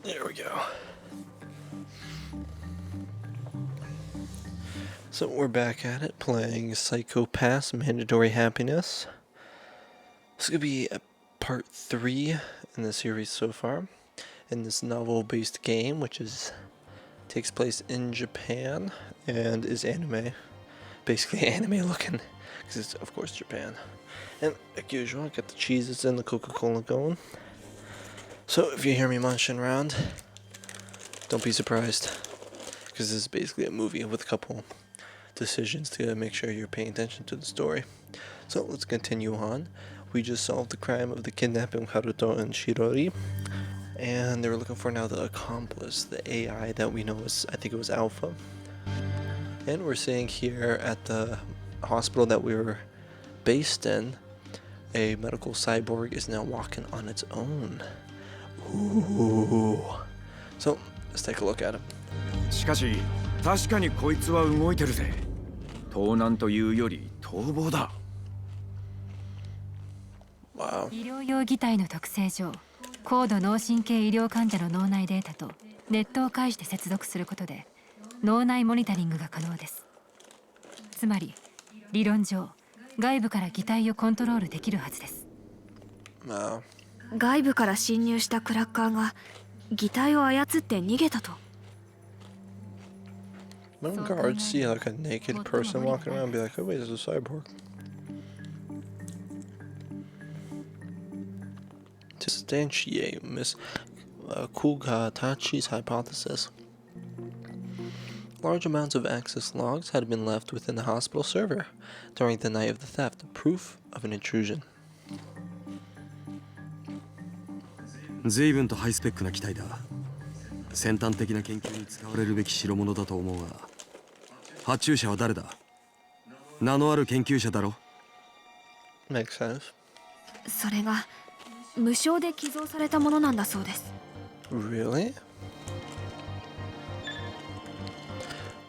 There we go. So we're back at it, playing Psycho Pass Mandatory Happiness. This is going to be part 3 in the series so far, in this novel-based game, which takes place in Japan, and is anime. Basically anime looking, because it's, of course, Japan. And, like usual, I got the cheeses and the Coca-Cola going. So, if you hear me munching around, don't be surprised, because this is basically a movie with a couple decisions to make sure you're paying attention to the story. So let's continue on. We just solved the crime of the kidnapping of Haruto and Shirori, and they were looking for now the accomplice, the AI that we know is, I think it was Alpha. And we're seeing here at the hospital that we were based in, a medical cyborg is now walking on its own. Ooh. So let's take a look at it. しかし、確かにこいつは動いてるぜ。盗難というより逃亡だ。Wow. 医療用擬態の特性上、高度脳神経医療患者の脳内データとネットを介して接続することで脳内モニタリングが可能です。つまり、理論上、外部から擬態をコントロールできるはずです。Wow. 外部から侵入したクラッカーが擬態を操って逃げたと。When guards see like a naked person walking around, be like, "Oh wait, there's a cyborg." To substantiate Miss Kugatachi's hypothesis, large amounts of access logs had been left within the hospital server during the night of the theft, proof of an intrusion. 随分とハイスペックな機体だ。先端的な研究に使われるべき代物だと思うが、発注者は誰だ？名のある研究者だろ？ Makes sense. それが無償で寄贈されたものなんだそうです。Really?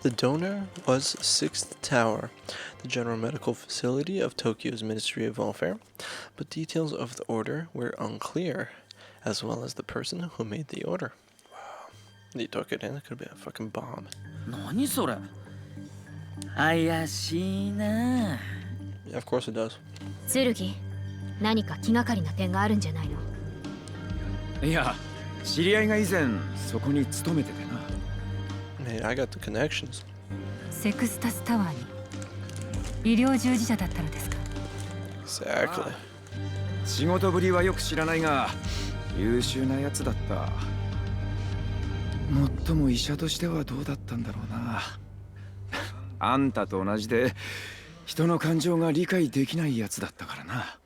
The donor was Sixth Tower, the general medical facility of Tokyo's Ministry of Welfare, but details of the order were unclear, as well as the person who made the order. Wow. He took it in, it could be a fucking bomb. 何それ怪しいな。 Yeah, of course it does. 剣、何か気がかりな点があるんじゃないの？いや、知り合いが以前そこに勤めててな。Hey, I got the connections. セクスタスタワーに医療従事者だったのですか？ Exactly. 仕事ぶりはよく知らないが、優秀なやつだった。もっとも医者としてはどうだったんだろうな。あんたと同じで人の感情が理解できないやつだったからな。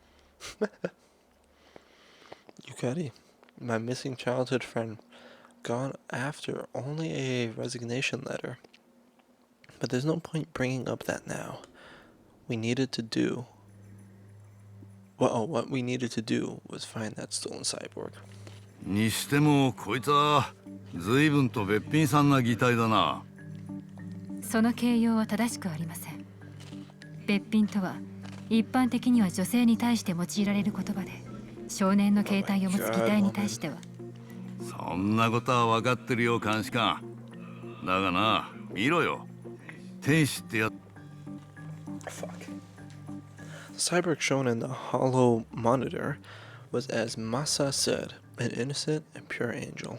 Yukari, my missing childhood friend, gone after only a resignation letter. But there's no point bringing up that now. We needed to do... Well, what we needed to do was find that stolen cyborg. にしてもこいつは随分とべっぴんさんな擬態だな。その形容は正しくありません。べっぴんとは一般的には女性に対して用いられる言葉で、少年の形態を持つ擬態に対しては。そんなことは分かってるよ監視官。だがな、見ろよ。天使ってや。Fuck. The cyborg shown in the hollow monitor was, as Masa said, an innocent and pure angel.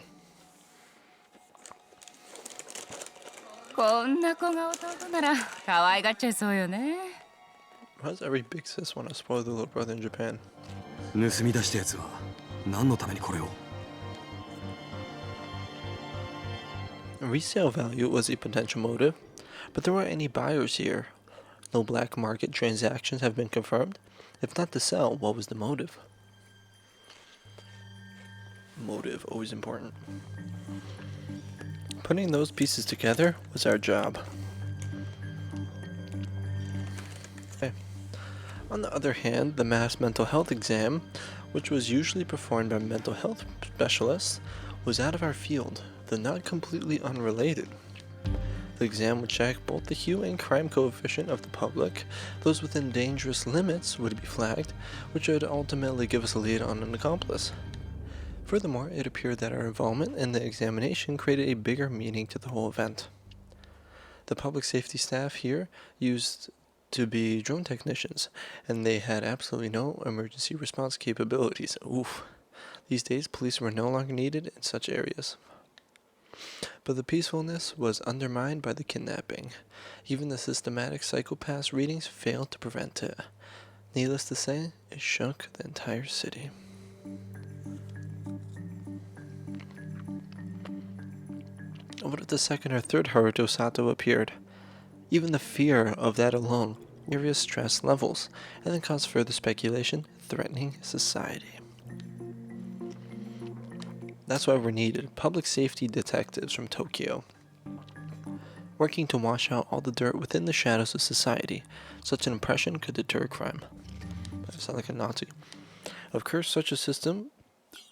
こんな子が弟なら可愛がっちゃいそうよね。Why does every big sis want to spoil the little brother in Japan? 盗み出したやつは何のためにこれを？ Resale value was a potential motive, but there weren't any buyers here. No black market transactions have been confirmed. If not to sell, what was the motive? Motive, always important. Putting those pieces together was our job. Okay. On the other hand, the mass mental health exam, which was usually performed by mental health specialists, was out of our field, though not completely unrelated. The exam would check both the hue and crime coefficient of the public. Those within dangerous limits would be flagged, which would ultimately give us a lead on an accomplice. Furthermore, it appeared that our involvement in the examination created a bigger meaning to the whole event. The public safety staff here used to be drone technicians, and they had absolutely no emergency response capabilities. Oof. These days, police were no longer needed in such areas. But the peacefulness was undermined by the kidnapping. Even the systematic psychopath readings failed to prevent it. Needless to say, it shook the entire city. What if the second or third Haruto Sato appeared? Even the fear of that alone, serious stress levels, and then caused further speculation, threatening society. That's why we're needed, public safety detectives from Tokyo, working to wash out all the dirt within the shadows of society. Such an impression could deter crime. I sound like a Nazi. Of course, such a system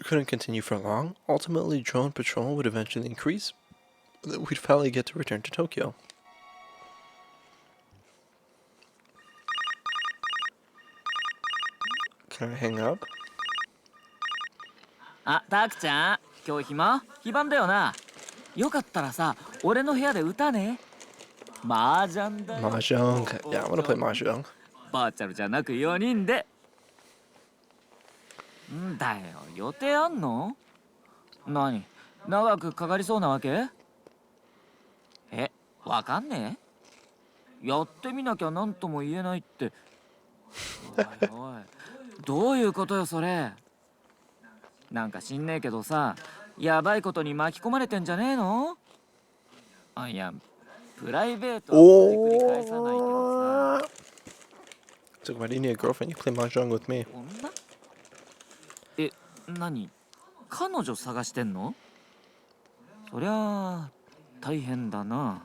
couldn't continue for long. Ultimately, drone patrol would eventually increase. We'd finally get to return to Tokyo. Can I hang up? あ、タクちゃん、今日非番だよな。よかったらさ、俺の部屋で歌ね。麻雀だよ。 Mahjong. Yeah, I want to play Mahjong. バーチャルじゃなく4人で。んだよ、予定あんの？何？長くかかりそうなわけ？え、わかんねえ？やってみなきゃなんとも言えないって。おいおい、どういうことよそれ。なんか知んねえけどさ、やばいことに巻き込まれてんじゃねえの？あ、いや、プライベートは繰り返さないけどさ。Talk about you need a girlfriend, you play Mahjong with me. 女？え、何？彼女探してんの？そりゃあ大変だな。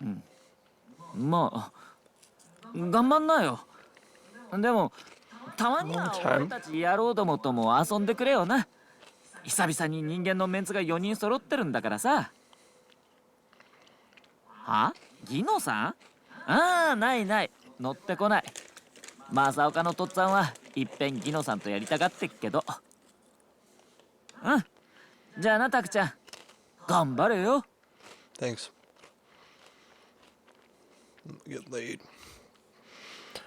うん。まあ頑張んなよ。でもたまには俺たち野郎どもとも遊んでくれよな。久々に人間のメンツが4人揃ってるんだからさ。は？ギノさん？ああ、ないない。乗ってこない。正岡のとっつぁんはいっぺんギノさんとやりたがってっけど。うん。じゃあな、タクちゃん。頑張れよ。 Thanks. Get laid.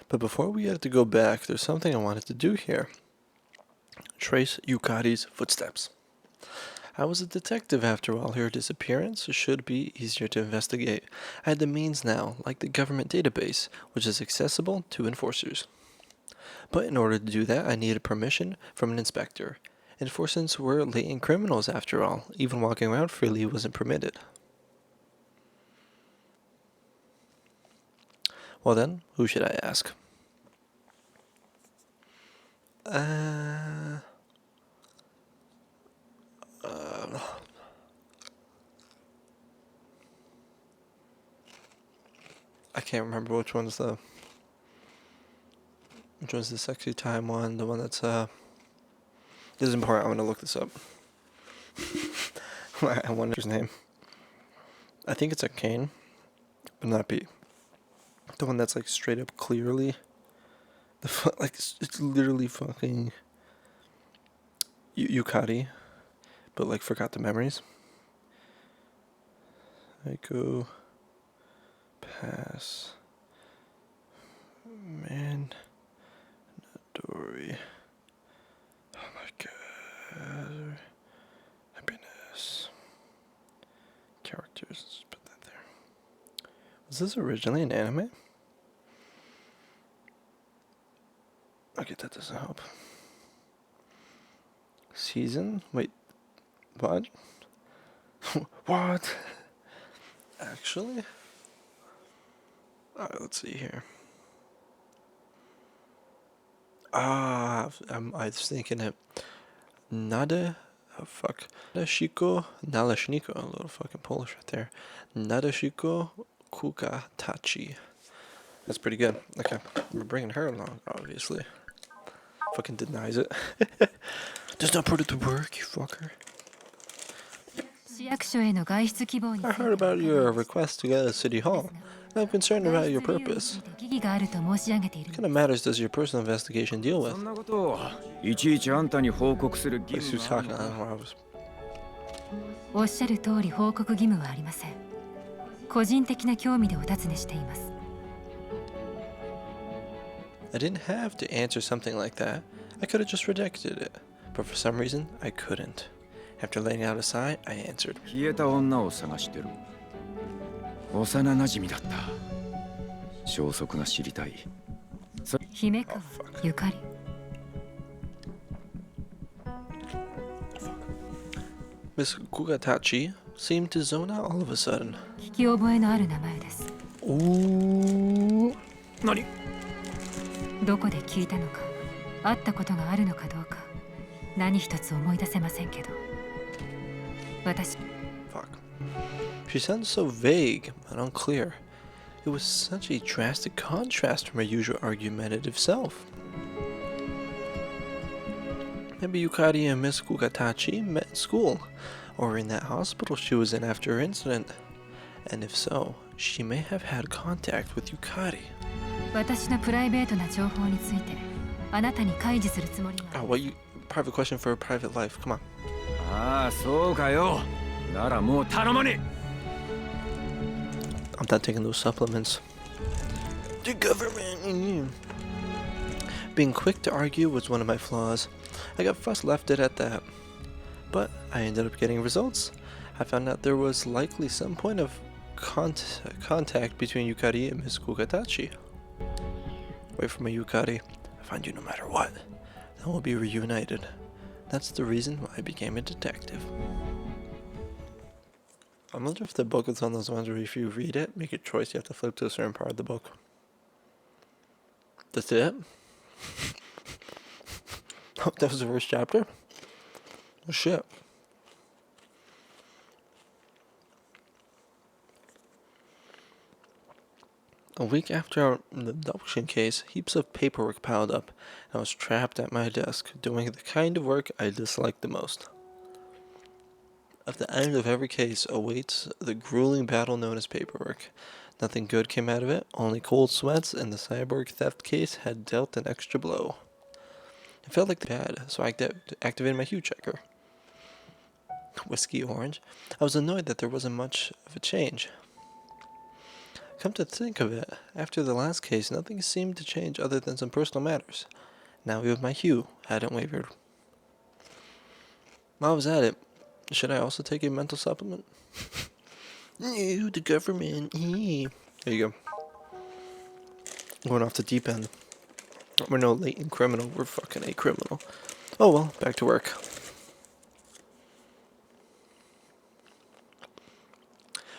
But before we had to go back, there's something I wanted to do here. Trace Yukari's footsteps. I was a detective after all. Her disappearance should be easier to investigate. I had the means now, like the government database, which is accessible to enforcers. But in order to do that, I needed permission from an inspector. Enforcers were latent criminals after all. Even walking around freely wasn't permitted. Well then, who should I ask? I can't remember which one's the sexy time one, the one that's this is important. I'm gonna look this up. I wonder his name. I think it's a Kane, but not B. The one that's like straight up clearly like it's literally fucking Yukari, but like forgot the memories. I go pass mandatory. Oh my god. Happiness. Characters. Let's put that there. Was this originally an anime? Okay, that doesn't help. Season? Wait. What? What? Actually? Alright, let's see here. I was thinking it. Nadeshiko, Naleshniko, a little fucking Polish right there. Nadeshiko Kukatachi. That's pretty good. Okay, we're bringing her along, obviously. Fucking denies it. Does not put it to work, you fucker. I heard about your request to go to City Hall. I'm concerned about your purpose. 疑義があると申し上げている What kind of matters does your personal investigation deal そ with? んなことをいちいちあんたに報告する義 Like, 務 who's がある talking? の I か don't know. I was... おっしゃる通り報告義務はありません。個人的な興味でお尋ねしています。 I didn't have to answer something like that. I could have just rejected it. But for some reason, I couldn't. After letting out a sigh, I answered. 消えた女を探してる。幼馴染だった。消息が知りたい。姫川ゆかり。 Miss Kugatachi seemed to zone out all of a sudden. 聞き覚えのある名前です。 Ooh. 何？どこで聞いたのか、会ったことがあるのかどうか、何一つ思い出せませんけど。私。 Fuck. She sounds so vague and unclear. It was such a drastic contrast from her usual argumentative self. Maybe Yukari and Miss Kugatachi met in school, or in that hospital she was in after her incident. And if so, she may have had contact with Yukari. 私のプライベートな情報について、あなたに開示するつもりは。 Oh, what you... Private question for a private life. Come on. ああ、そうかよ。ならもう頼まねえ。 I'm not taking those supplements. The government! Being quick to argue was one of my flaws. I got fussed left it at that. But I ended up getting results. I found out there was likely some point of contact between Yukari and Miss Kugatachi. Wait for me, Yukari. I find you no matter what. Then we'll be reunited. That's the reason why I became a detective. I wonder if the book is one of those ones where if you read it, make a choice, you have to flip to a certain part of the book. That's it? Oh, that was the first chapter? Oh shit. A week after the abduction case, heaps of paperwork piled up, and I was trapped at my desk, doing the kind of work I disliked the most. At the end of every case awaits the grueling battle known as paperwork. Nothing good came out of it, only cold sweats, and the cyborg theft case had dealt an extra blow. It felt like bad, so I activated my hue checker. Whiskey orange. I was annoyed that there wasn't much of a change. Come to think of it, after the last case, nothing seemed to change other than some personal matters. Now even my hue hadn't wavered. While I was at it, should I also take a mental supplement? No, the government. There you go. Going off the deep end. We're no latent criminal, we're fucking a criminal. Oh well, back to work.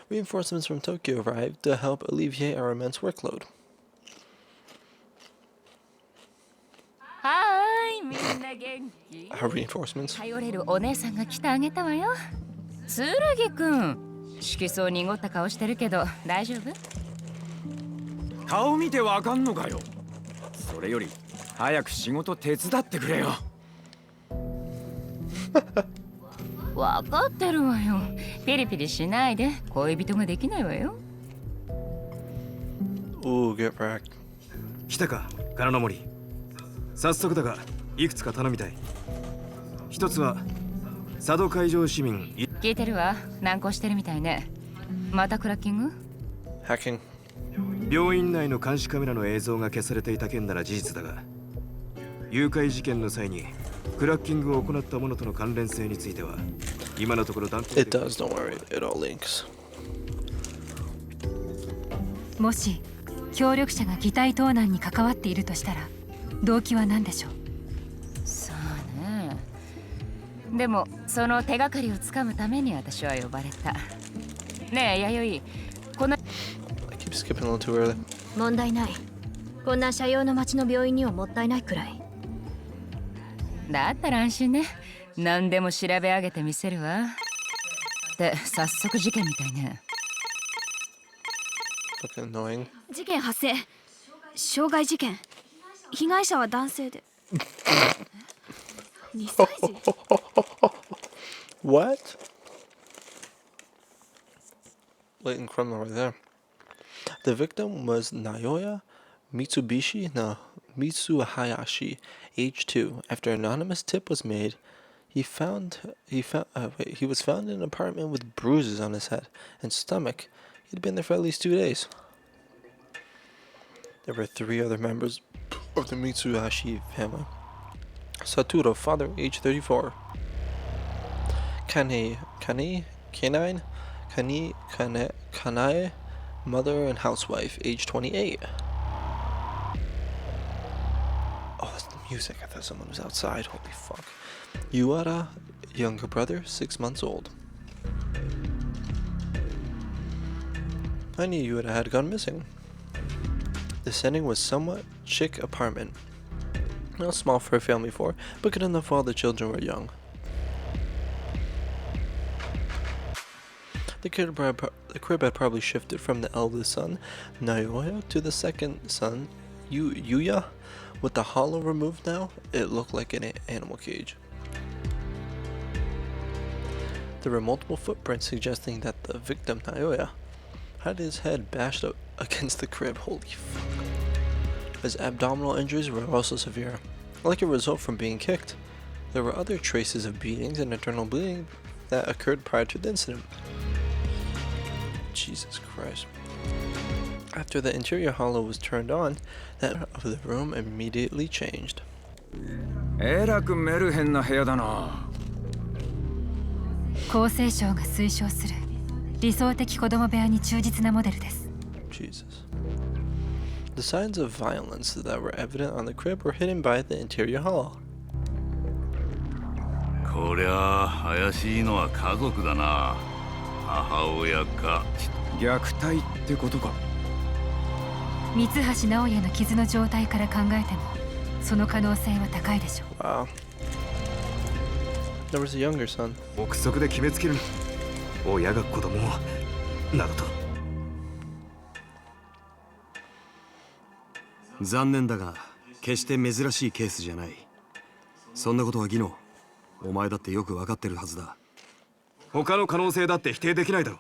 Reinforcements from Tokyo arrived to help alleviate our immense workload. はーい、みんな元気？ Our reinforcements? 頼れるお姉さんが来てあげたわよ。剣くん、色相濁った顔してるけど大丈夫？顔見てわかんのかよ。それより早く仕事手伝ってくれよ。わかってるわよ。ピリピリしないで恋人ができないわよ。Ooh, get wrecked. 来たか、金の森。早速だが、いくつか頼みたい。一つは、佐渡海上市民。聞いてるわ。難航してるみたいね。またクラッキング？ Hacking. 病院内の監視カメラの映像が消されていた件なら事実だが、誘拐事件の際にクラッキングを行った者との関連性については、今のところ断定 It does, don't worry. It all links. もし協力者が擬態盗難に関わっているとしたら、動機は何でしょう？さあね。でもその手がかりをつかむために私は呼ばれた。ねえ弥生、この I keep skipping a little too early. 問題ない。こんな車用の町の病院にはもったいないくらい。だったら安心ね。何でも調べ上げてみせるわ。で、早速事件みたいね。Fucking annoying. 事件発生。傷害事件。被害者は男性で。2歳児 What? Latent criminal right there. The victim was Mitsuhayashi, age 2. After an anonymous tip was made, he was found in an apartment with bruises on his head and stomach. He'd been there for at least 2 days. There were 3 other members of the Mitsuhashi family. Satoru, father, age 34. Kanae, mother and housewife, age 28. Oh, that's the music. I thought someone was outside. Holy fuck. Yuara, younger brother, 6 months old. I knew Yuara had gone missing. The setting was somewhat chic apartment. Not small for a family of 4, but good enough while the children were young. The crib had probably shifted from the eldest son, Naoya, to the second son, Yuya. With the hollow removed now, it looked like an animal cage. There were multiple footprints suggesting that the victim, Naoya, had his head bashed up against the crib. Holy fuck. His abdominal injuries were also severe, like a result from being kicked. There were other traces of beatings and internal bleeding that occurred prior to the incident. Jesus Christ. After the interior hollow was turned on, that of the room immediately changed. えらくメルヘンな部屋だな。厚生省が推奨する理想的子供部屋に忠実なモデルです。 Jesus. The signs of violence that were evident on the crib were hidden by the interior hollow. こりゃ怪しいのは家族だな。母親か。虐待ってことか。三橋直哉の傷の状態から考えてもその可能性は高いでしょう。 Wow. There was a younger son. 憶測で決めつけるな。親が子供をなどと。残念だが決して珍しいケースじゃない。そんなことは技能。お前だってよく分かってるはずだ。他の可能性だって否定できないだろ。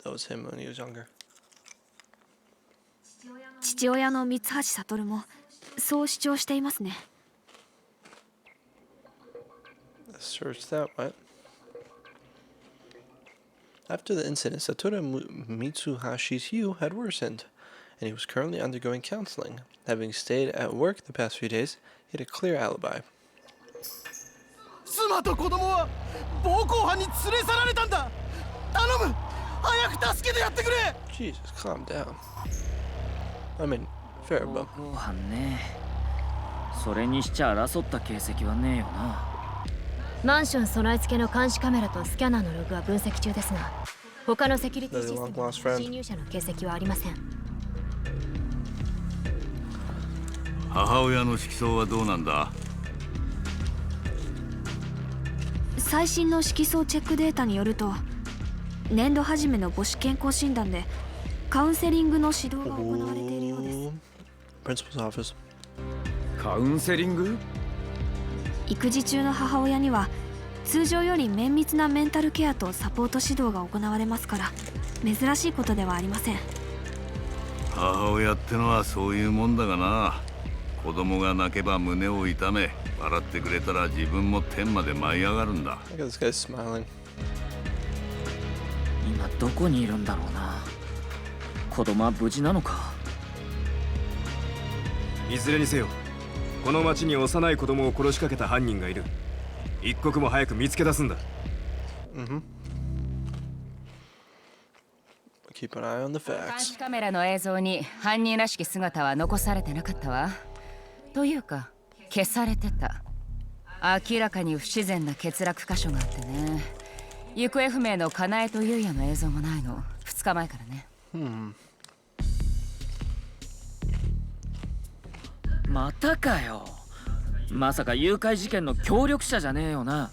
That was him when he was younger. 父親の三橋悟もそう主張していますね。Search that, what? After the incident, Satoru Mitsuhashi's hue had worsened, and he was currently undergoing counseling. Having stayed at work the past few days, he had a clear alibi. 妻と子供は暴行犯に連れ去られたんだ。頼む、早く助けてやってくれ。 Jesus, calm down. I mean, fair, but 暴行犯ね。それにしちゃ争った形跡はねえよな。マンション備え付けの監視カメラとスキャナーのログは分析中ですが、他のセキュリティシステムに侵入者の形跡はありません。母親の色素はどうなんだ。最新の色素チェックデータによると、年度初めの母子健康診断でカウンセリングの指導が行われているようです。 Principal's office. カウンセリング？育児中の母親には通常より綿密なメンタルケアとサポート指導が行われますから、珍しいことではありません。母親ってのはそういうもんだがな。子供が泣けば胸を痛め、笑ってくれたら自分も天まで舞い上がるんだ。Look at this guy smiling. 今どこにいるんだろうな。子供は無事なのか。いずれにせよ、この町に幼い子供を殺しかけた犯人がいる。一刻も早く見つけ出すんだ。Keep an eye on the 監 facts. 視カメラの映像に犯人らしき姿は残されてなかったわ。というか消されてた。明らかに不自然な欠落箇所があってね。行方不明のカナエとユウヤの映像もないの。2日前からね。またかよ。まさか誘拐事件の協力者じゃねえよな。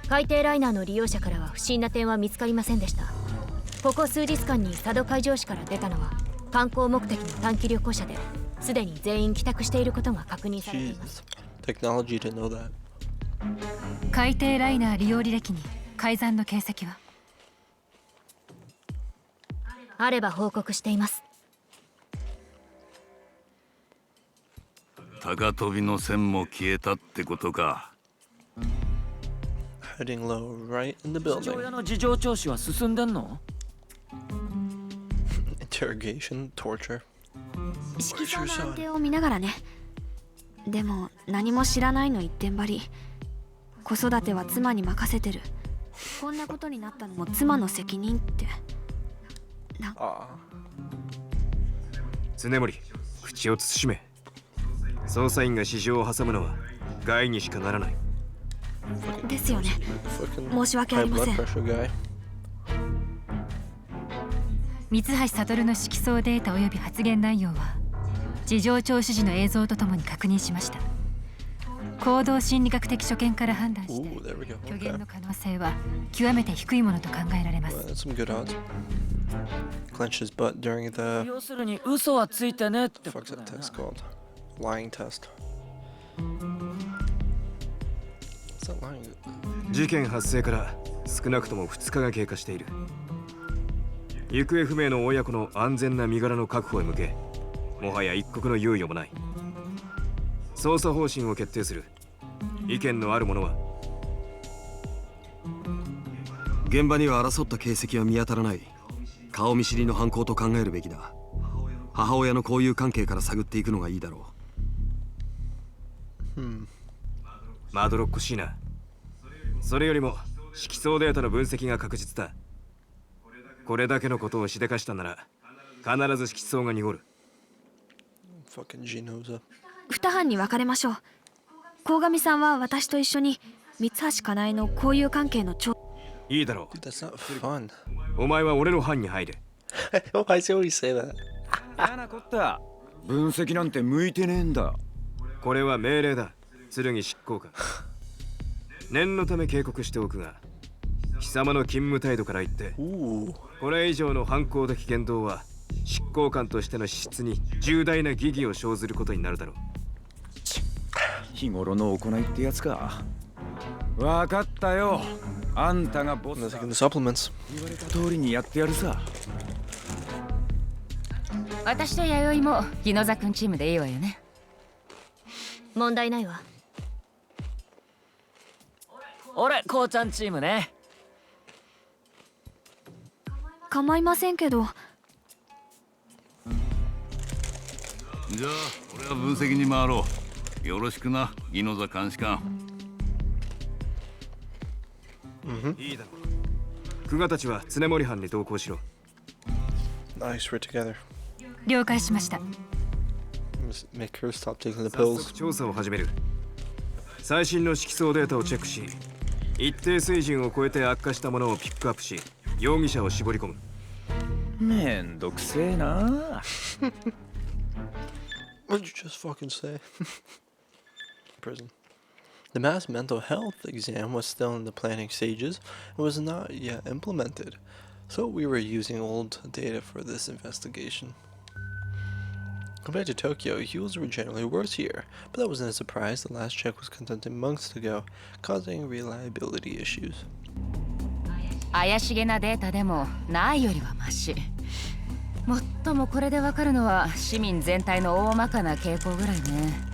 海底ライナーの利用者からは不審な点は見つかりませんでした。ここ数日間に佐渡海上市から出たのは観光目的の短期旅行者で、すでに全員帰宅していることが確認されています。 Jesus. Technology didn't know that. 海底ライナー利用履歴に改ざんの形跡は？あれば報告しています。高飛びの線も消えたってことか。Heading low right in the 父 building. 親の事情聴取は進んでんの？ Interrogation, torture. 色相の安定を見ながらね。でも何も知らないの一点張り。子育ては妻に任せてる。こんなことになったのも妻の責任って。Ah. 常森、口を慎め。捜査員が市場を挟むのは害にしかならない。ですよね。 Fucking 申し訳あ high りま blood せん。 pressure guy. 三橋悟の色相データ及び発言内容は事情聴取時の映像とともに確認しました。行動心理学的所見から判断して Ooh, there we go. 虚 Okay. 言の可能性は極めて低いものと考えられま Well, す。 that's some good odds. Clenched his butt during the 要するに嘘はついてねってこ fuck's とだ that よな。 test called? Lying test. What's that lying? 事件発生から少なくとも2日が経過している。行方不明の親子の安全な身柄の確保へ向け、もはや一刻の猶予もない。捜査方針を決定する。意見のある者は？現場には争った形跡は見当たらない。顔見知りの犯行と考えるべきだ。母親の交友関係から探っていくのがいいだろう。まどろっこしいな。それよりも色相データの分析が確実だ。これだけのことをしでかしたなら必ず色相が濁る。 Fucking G knows up. 二班に分かれましょう。鴻上さんは私と一緒に三橋かなえの交友関係の調。いいだろ Dude, that's not fun. う。お前は俺の班に入れ。 Why does he always say that? 嫌なこった。分析なんて向いてねえんだ。これは命令だ。剣執行官。念のため警告しておくが、貴様の勤務態度から言って、 Ooh. これ以上の反抗的言動は執行官としての資質に重大な疑義を生ずることになるだろう。日頃の行いってやつか。わかったよ。あんたがボス I'm だ。 taking the supplements. 言われた通りにやってやるさ。私と弥生も日野座くんチームでいいわよね。問題ないわ。俺こうちゃんチームね。構いませんけど。じゃあ俺は分析に回ろう。よろしくな、井野座監視官。いいだろう。久我たちは常森藩に同行しろ。 Nice, we're together. 了解しました。 Just make her stop taking the 早 pills. 速調査を始める。最新の色相データをチェックし、一定水準を超えて悪化したものをピックアップし、容疑者を絞り込む。めんどくせえな。 What did you just fucking say? Prison. The mass mental health exam was still in the planning stages and was not yet implemented, so we were using old data for this investigation. Compared to Tokyo, heals were generally worse here, but that wasn't a surprise. The last check was conducted months ago, causing reliability issues. 怪しげなデータでもないよりはマシ。もっともこれでわかるのは市民全体の大まかな傾向ぐらいね。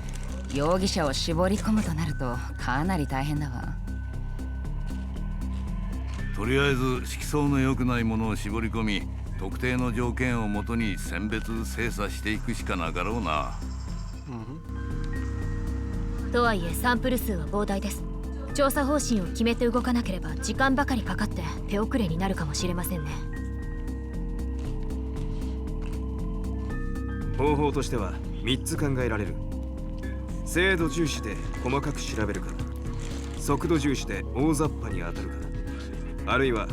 容疑者を絞り込むとなるとかなり大変だわ。とりあえず色相の良くないものを絞り込み、特定の条件をもとに選別精査していくしかなかろうな。とはいえサンプル数は膨大です。調査方針を決めて動かなければ時間ばかりかかって手遅れになるかもしれませんね。方法としては3つ考えられる。精度重視で細かく調べるか、速度重視で大雑把に当たるか、あるいは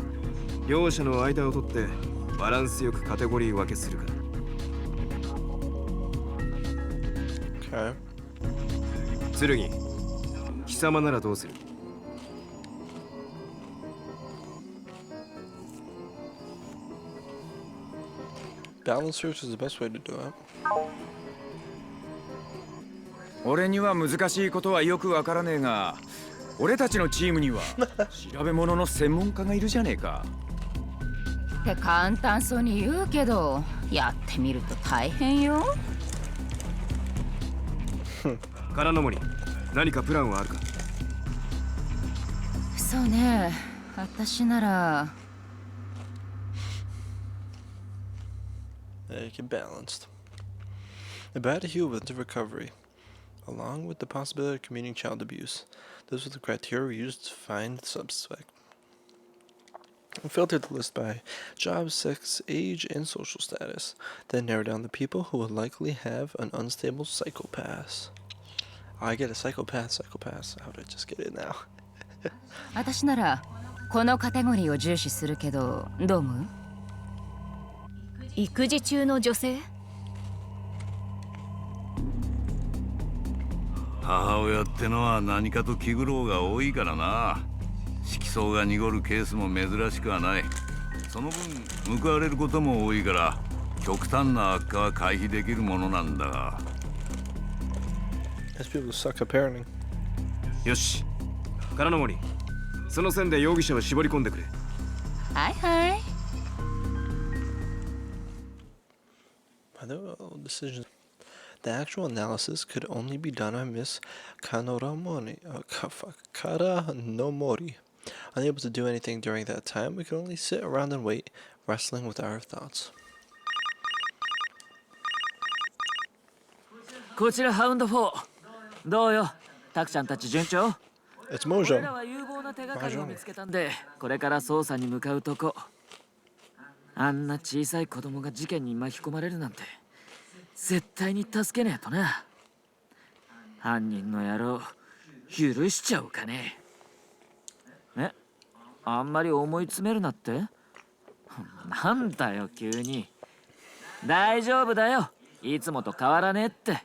両者の間を取ってバランスよくカテゴリー分けするか。 Okay. 剣、貴様ならどうする？ Balance search is the best way to do it. 俺には難しいことはよくわからねえが、俺たちのチームには調べ物の専門家がいるじゃねえか。って簡単そうに言うけど、やってみると大変よ。金の森、何かプランはあるか？そうね、私なら。Make it balanced. A bad heal with the recovery, along with the possibility of committing child abuse. Those were the criteria we used to find the suspect. We filtered the list by job, sex, age, and social status, then narrowed down the people who would likely have an unstable psychopath. Oh, I get a psychopath. How did I just get it now? 私ならこのカテゴリーを重視するけど、どう思う？育児中の女性？母親ってのは何かと気苦労が多いからな。色相が濁るケースも珍しくはない。その分報われることも多いから、極端な悪化は回避できるものなんだが。As people suck at parenting. よし、金の森、その線で容疑者を絞り込んでくれ。はいはい。By the decisions, the actual analysis could only be done by Miss Karanomori. Unable to do anything during that time, we could only sit around and wait, wrestling with our thoughts. こちらハウンド4。どうよ、タクちゃんたち順調？ It's 俺ら Mojo. は有望な手がかりを見つけたんで、これから捜査に向かうとこ。あんな小さい子供が事件に巻き込まれるなんて、絶対に助けねえとな。犯人の野郎、許しちゃおうかね。え、あんまり思い詰めるなって？なんだよ急に。大丈夫だよ、いつもと変わらねえって。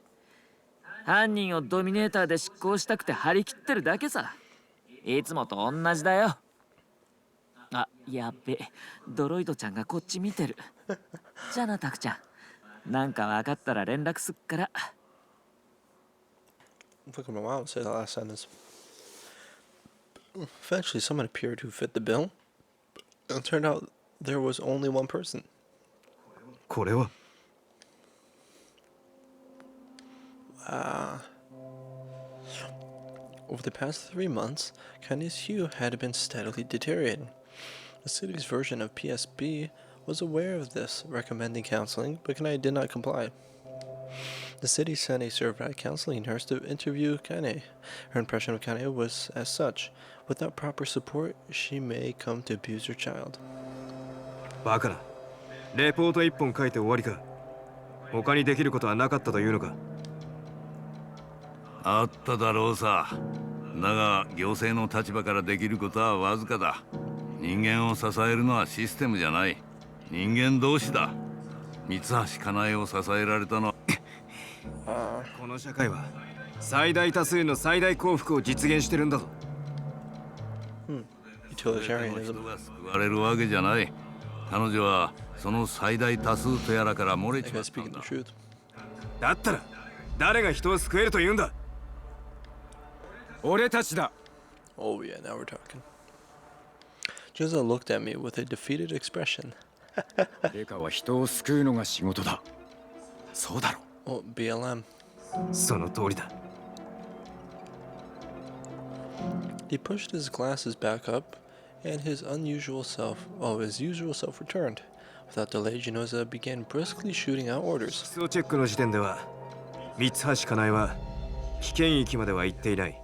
犯人をドミネーターで執行したくて張り切ってるだけさ。いつもと同じだよ。あ、やっべ、ドロイドちゃんがこっち見てる。じゃあな、タクちゃん。なんか分かったら連絡すっから。Look at my mom say the last sentence. Eventually, someone appeared who fit the bill. It turned out there was only one person. これは Over the past 3 months, Kanye's hue had been steadily deteriorating. The city's version of PSB was aware of this, recommending counseling, but Kanye did not comply. The city sent a certified counseling nurse to interview Kanye. Her impression of Kanye was as such. Without proper support, she may come to abuse her child. バカな。レポート1本書いて終わりか。他にできることはなかったというのか。あっただろうさ。だが行政の立場からできることはわずかだ。人間を支えるのはシステムじゃない。人間同士だ。三橋かなえを支えられたのはこの社会は最大多数の最大幸福を実現してるんだぞ。Utilitarianism. 人が救われるわけじゃない。彼女はその最大多数とやらから漏れ I ちま guess ったん speaking だ。 the truth. だったら誰が人を救えると言うんだ。俺たちだ。 Oh yeah, now we're talking. Juzo looked at me with a defeated expression. デカは人を救うのが仕事だ。そうだろ。 Oh, BLM. その通りだ。He pushed his glasses back up, and his usual self returned. Without delay, Genoza began briskly shooting out orders. 基礎チェックの時点では三橋かなえは危険域までは行っていない。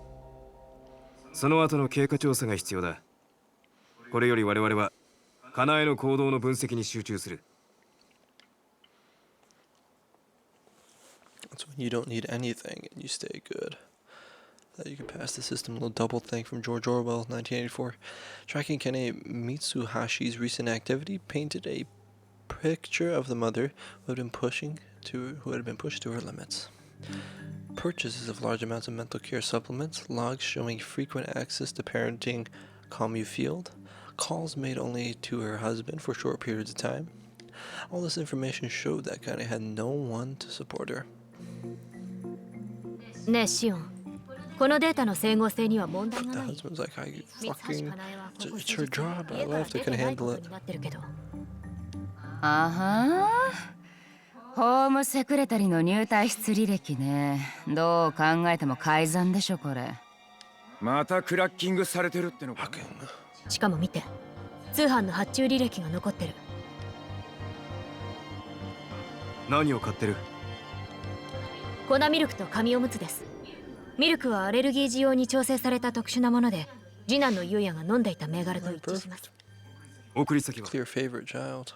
その後の経過調査が必要だ。これより我々はかなえの行動の分析に集中する。 That's when you don't need anything and you stay good. That you can pass the system. A little double thing from George Orwell, 1984. Tracking Kene Mitsuhashi's recent activity painted a picture of the mother who had been pushed to her limits. Purchases of large amounts of mental care supplements, logs showing frequent access to parenting commune field, calls made only to her husband for short periods of time. All this information showed that Kane had no one to support her. ねえシオン、このデータの整合性には問題が The ない。 husband's like, I 三橋 fucking. かなえはこ It's こ it's 数 her 日 job. I 家から left. I 出て couldn't ないこ handle と it. になってるけど。あはー、ホームセクレタリの入隊室履歴ね。どう考えても改ざんでしょこれ。またクラッキングされてるってのか。 Fucking. しかも見て、通販の発注履歴が残ってる。何を買ってる？粉ミルクと紙おむつです。ミルクはアレルギー需要に調整された特殊なもので、次男の優也が飲んでいた銘柄と一致します。送り先は？ It's your favorite child.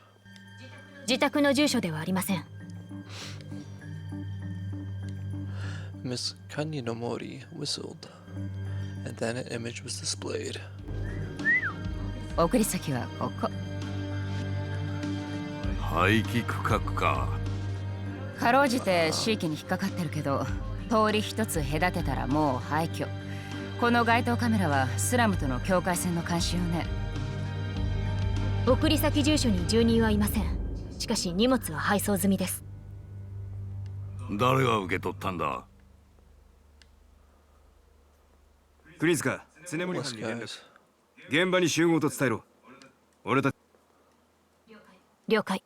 自宅の住所ではありません。 Miss Kanyinomori whistled, and then an image was displayed. 送り先はここ。排気区画か。かろうじて地域に引っかかってるけど、通り一つ隔てたらもう廃墟。この街頭カメラはスラムとの境界線の監視よね。送り先住所に住人はいません。しかし荷物は配送済みです。誰が受け取ったんだ？栗塚、常森 Yes, 班に連絡。 guys. 現場に集合と伝えろ。俺たち。了解。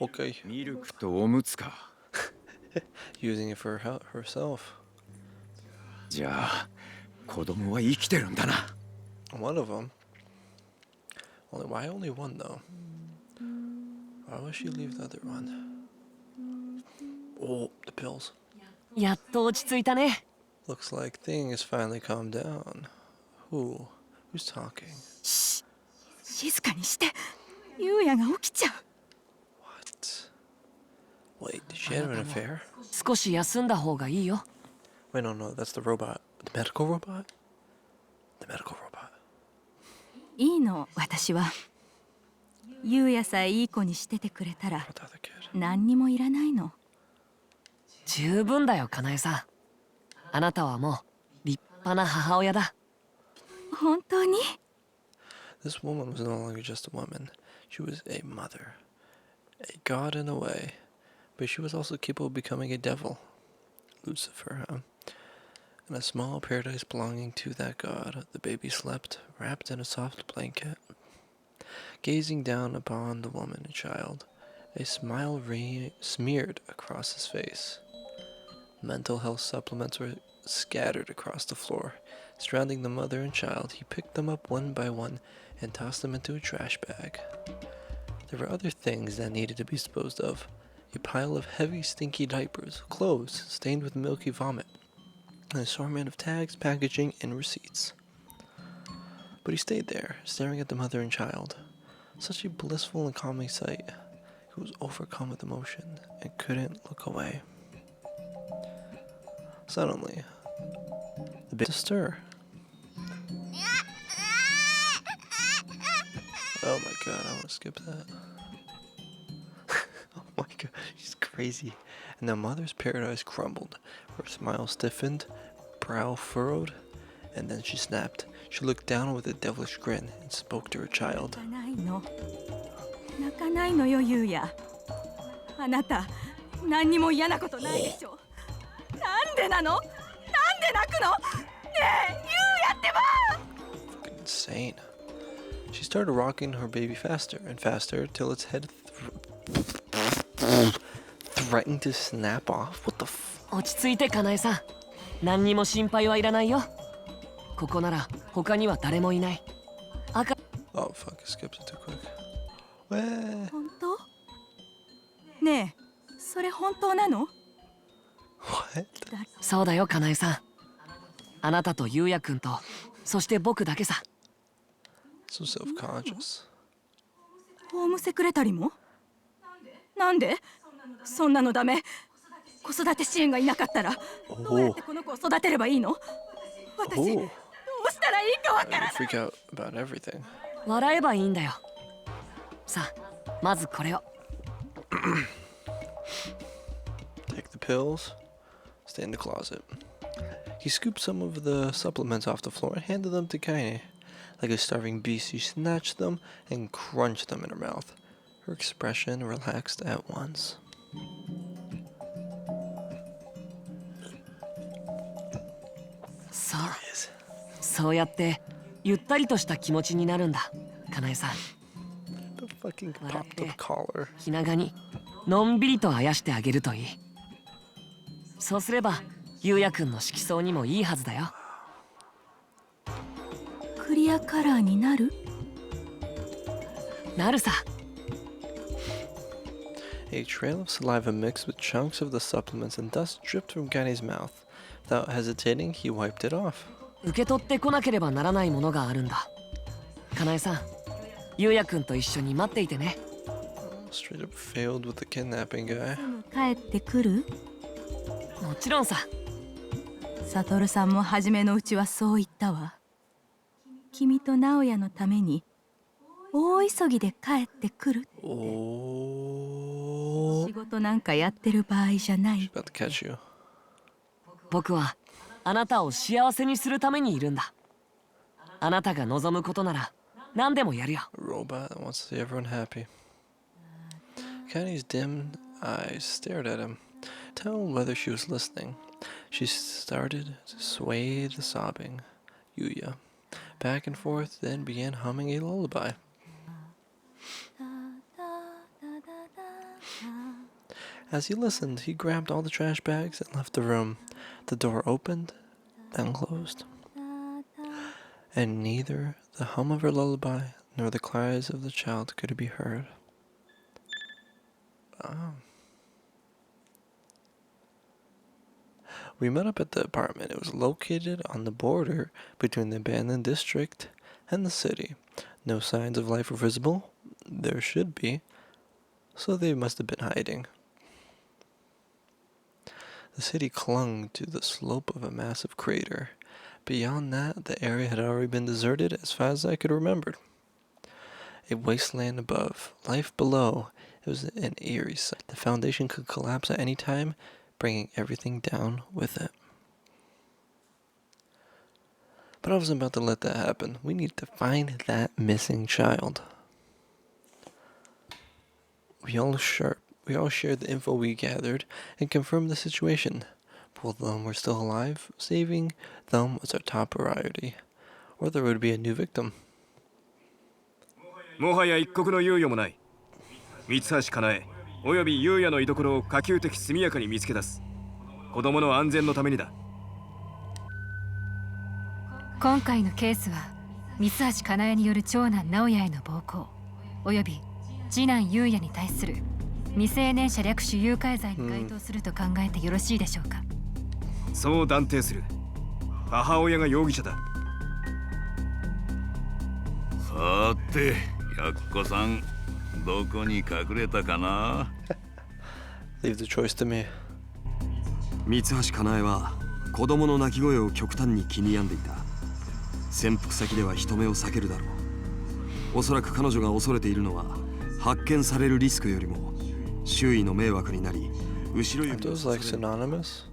Okay. ミルクとおむつか。 Using it for herself. じゃあ子供は生きてるんだな。 One of them. Why only one though? Why would she leave the other one? Oh, the pills. やっと落ち着いたね。 Looks like things finally calmed down. Who's talking? 静かにして。優也が起きちゃう。 Wait, did she have an affair? 少し休んだ方がいいよ。 Wait, no, that's the robot. The medical robot? The medical robot. いいの、私は。優也さえいい子にしててくれたら What the other kid? 何にもいらないの。十分だよ、かなえさん。あなたはもう立派な母親だ。本当に？ This woman was no longer just a woman. She was a mother. A god in a way. But she was also capable of becoming a devil. Lucifer, huh? In a small paradise belonging to that god, the baby slept, wrapped in a soft blanket. Gazing down upon the woman and child, a smile smeared across his face. Mental health supplements were scattered across the floor. Surrounding the mother and child, he picked them up one by one and tossed them into a trash bag. There were other things that needed to be disposed of. A pile of heavy, stinky diapers, clothes stained with milky vomit, an assortment of tags, packaging, and receipts. But he stayed there, staring at the mother and child. Such a blissful and calming sight. He was overcome with emotion and couldn't look away. Suddenly, the baby stir. Oh my god, I want to skip that. Oh my god, she's crazy. And the mother's paradise crumbled. Her smile stiffened, brow furrowed, and then she snapped. She looked down with a devilish grin and spoke to her child. 泣かないの。泣かないのよ、優也。あなた、何にも嫌なことないでしょ。なんでなの？なんで泣くの？ねえ、優也ってば！ Fucking insane. She started rocking her baby faster and faster till its head threatened to snap off. What the f... 落ち着いて、かなえさん。何にも心配はいらないよ。ここなら他には誰もいない。赤。 Oh fuck, I skipped it too quick. Wah. 本当？ねえ、それ本当なの？ What? そうだよ、かなえさん。あなたと優也くんと、そして僕だけさ。 So self-conscious. ホームセクレタリも？なんで？そんなのダメ。子育て支援がいなかったらどうやってこの子を育てればいいの？私、どうしたらいいかわからない。 I freak out about everything. 笑えばいいんだよ。さあ、まずこれを。Take the pills, stay in the closet. He scooped some of the supplements off the floor and handed them to Kaine. Like a starving beast, she snatched them and crunched them in her mouth. Her expression relaxed at once. そうそうやってゆったりとした気持ちになるんだ、かなえさん。 The fucking 笑っ popped て up collar. 気長にのんびりとあやしてあげるといい。そうすればゆうやくんの色相にもいいはずだよ。クリアカラーになる？なるさ。 A trail of saliva mixed with chunks of the supplements and dust dripped from Gany's mouth. Without hesitating, he wiped it off. 受け取ってこなければならないものがあるんだ。かなえさん、ゆうやくんと一緒に待っていてね。 Straight up failed with the kidnapping guy. 帰ってくる？もちろんさ。サトルさんも初めのうちはそう言ったわ。君と直哉のために大急ぎで帰ってくるって。 Oh. 仕事なんかやってる場合じゃない。 About to catch you. 僕はあなたを幸せにするためにいるんだ。あなたが望むことなら何でもやるよ。 A robot that wants to see everyone happy. Gany's dim eyes stared at him. Tell whether she was listening. She started to sway the sobbing Yuya back and forth, then began humming a lullaby. As he listened, he grabbed all the trash bags and left the room. The door opened, then closed. And neither the hum of her lullaby nor the cries of the child could be heard. We met up at the apartment. It was located on the border between the abandoned district and the city. No signs of life were visible. There should be. So they must have been hiding. The city clung to the slope of a massive crater. Beyond that, the area had already been deserted as far as I could remember. A wasteland above, life below. It was an eerie sight. The foundation could collapse at any time, bringing everything down with it. But I wasn't about to let that happen. We need to find that missing child. We all shared the info we gathered and confirmed the situation. Both of them were still alive. Saving them was our top priority, or there would be a new victim. もはや一刻の猶予もない。三橋かなえおよび優也の居所を可及的速やかに見つけ出す。子供の安全のためにだ。今回のケースは三橋かなえによる長男直哉への暴行および次男優也に対する未成年者略取誘拐罪に該当すると考えてよろしいでしょうか。そう断定する。母親が容疑者だ。さて、やっこさん、どこに隠れたかなLeave the choice to me. 三橋かなえは子供の泣き声を極端に気に病んでいた。潜伏先では人目を避けるだろう。おそらく彼女が恐れているのは発見されるリスクよりも周囲の迷惑になり後ろ Are 指 those like synonymous?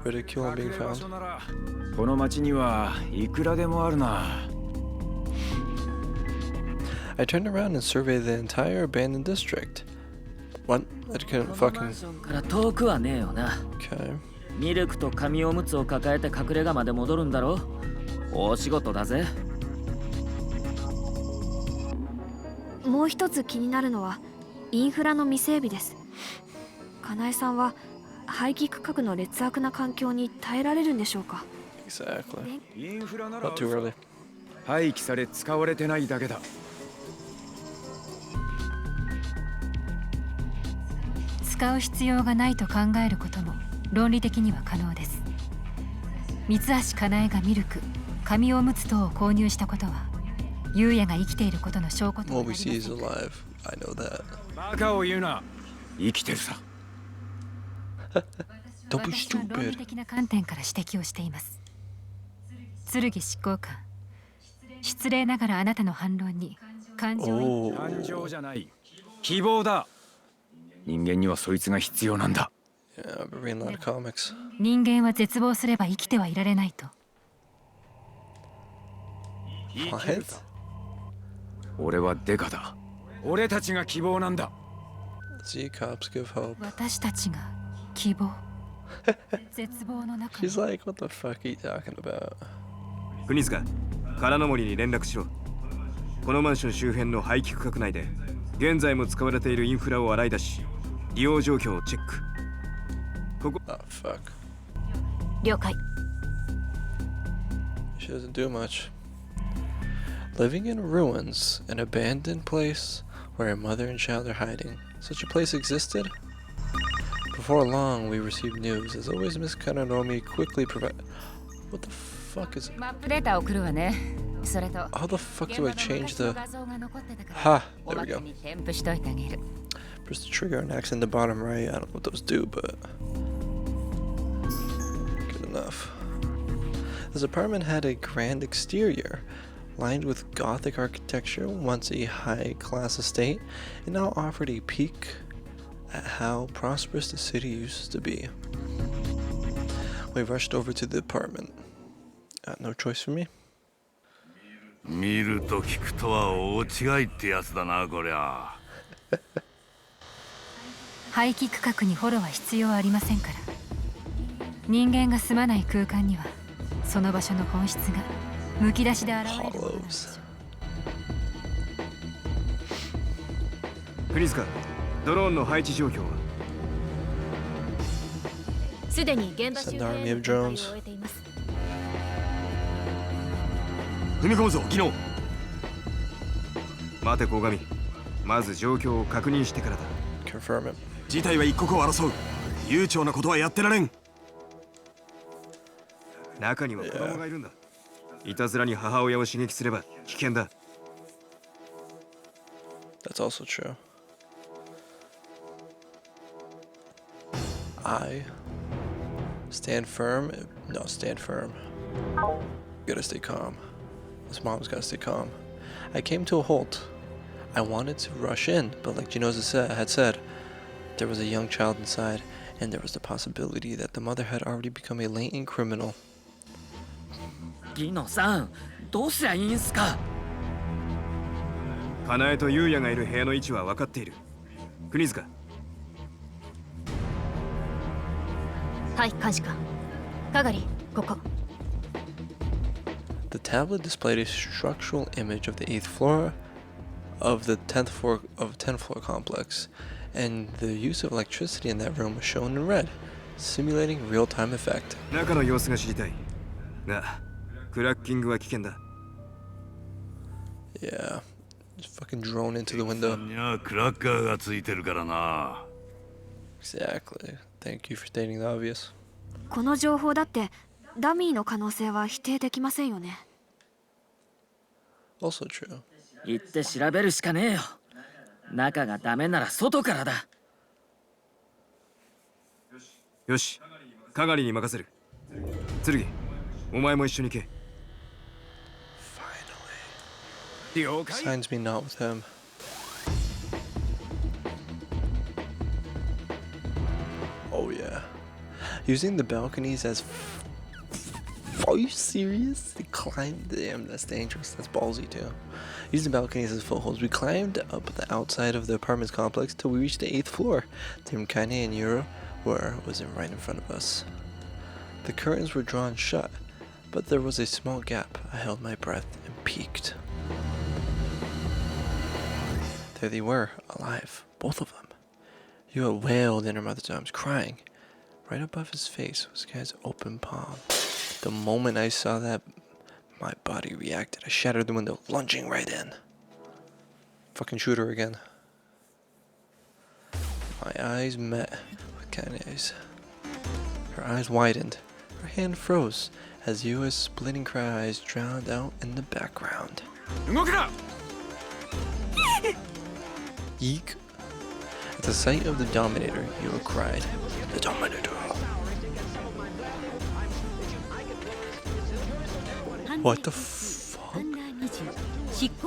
Ridicule and being found? この町にはいくらでもあるな。I turned around and surveyed the entire abandoned district. What? I couldn't このマン fucking... ションから遠くはねえよな。 Okay. ミルクと紙おむつを抱えて隠れ家まで戻るんだろ。大仕事だぜ。もう一つ気になるのはインフラの未整備です。かなえさんは排気区画の劣悪な環境に耐えられるんでしょうか。 Exactly. インフラなら Not too early. 廃棄され使われてないだけだ。使う必要がないと考えることも論理的には可能です。三橋かなえがミルク、紙おむつ等を購入したことは優也が生きていることの証拠となり What ま we せ see ん is alive. I know that. バカを言うな。生きてるさ。Don't be 私は論理 stupid. 的な観点から指摘をしています。剣執行官、失礼ながらあなたの反論に感情移 Oh. 感情じゃない。希望だ。人間にはそいつが必要なんだ。 Yeah, I've been reading a lot of comics. 人間は絶望すれば生きてはいられないと。What? 俺はデカだ。俺たちが希望なんだ。See, cops give hope. 私たちが希望。絶望の中 She's like, what the fuck are you talking about? 国塚、空の森に連絡しろ。このマンション周辺の廃棄区画内で現在も使われているインフラを洗い出し、利用状況をチェック。ここ Oh, fuck. 了解。 She doesn't do much. Living in ruins, an abandoned place where a mother and child are hiding. Such a place existed? Before long, we received news. As always, Miss Kananomi quickly provide. What the fuck is it? マップデータ送るわね。それと How the fuck do I 現場の change 昔の the. 画像が残ってたから Ha! お There ま we け go. に添付しといてあげる。 Press the trigger and X in the bottom right. I don't know what those do, but. Good enough. This apartment had a grand exterior, lined with Gothic architecture, once a high-class estate, and now offered a peek at how prosperous the city used to be. We rushed over to the apartment. No choice for me. 見ると聞くとは大違いってやつだな、こりゃ。廃棄区画にフォローは必要ありませんから。人間が住まない空間にはその場所の本質がむき出しで現れるものなんでしょう。国塚、ドローンの配置状況は？すでに現場周辺への展開を終えています。踏み込むぞ、技能。待て、鴻上。まず状況を確認してからだ。Confirm it. 事態は一刻を争う。悠長なことはやってられん。中には子供がいるんだ。いたずらに母親を刺激すれば危険だ。That's also true. I stand firm. No, stand firm. Gotta stay calm. This mom's gotta stay calm. I came to a halt. I wanted to rush in, but like Ginoza had said, there was a young child inside, and there was the possibility that the mother had already become a latent criminal. ギノさん、どうすりゃいいんすか。かなえとユウヤがいる部屋の位置は分かっている。国塚。はい、監視官。係、ここ。The tablet displayed a structural image of the 8th floor of the 10th floor complex, and the use of electricity in that room was shown in red, simulating real-time effect. 中の様子が知りたい。が、クラッキングは危険だ。Yeah, just fucking drone into the window. にはクラッカーがついてるからな。Exactly. Thank you for stating the obvious. この情報だってダミーの可能性は否定できませんよね。Also true. 行って調べるしかねえよ。中がダメなら外からだ。よし、係に任せる。剣、お前も一緒に行け。了解。 Signs me not with him. Oh yeah. Using the balconies as. Are you serious? They climbed. Damn, that's dangerous. That's ballsy too. Using the balconies as footholds, we climbed up the outside of the apartment complex till we reached the 8th floor. Timkane and Yuro was right in front of us. The curtains were drawn shut, but there was a small gap. I held my breath and peeked. There they were, alive, both of them. Yura wailed in her mother's arms, crying. Right above his face was Kai's open palm. The moment I saw that, my body reacted. I shattered the window, lunging right in. Fucking shoot her again. My eyes met with Kane's. Her eyes widened. Her hand froze as Yua's splitting cries drowned out in the background. 動くな。 Eek. At the sight of the Dominator, Yua cried. The Dominator. What the fuck?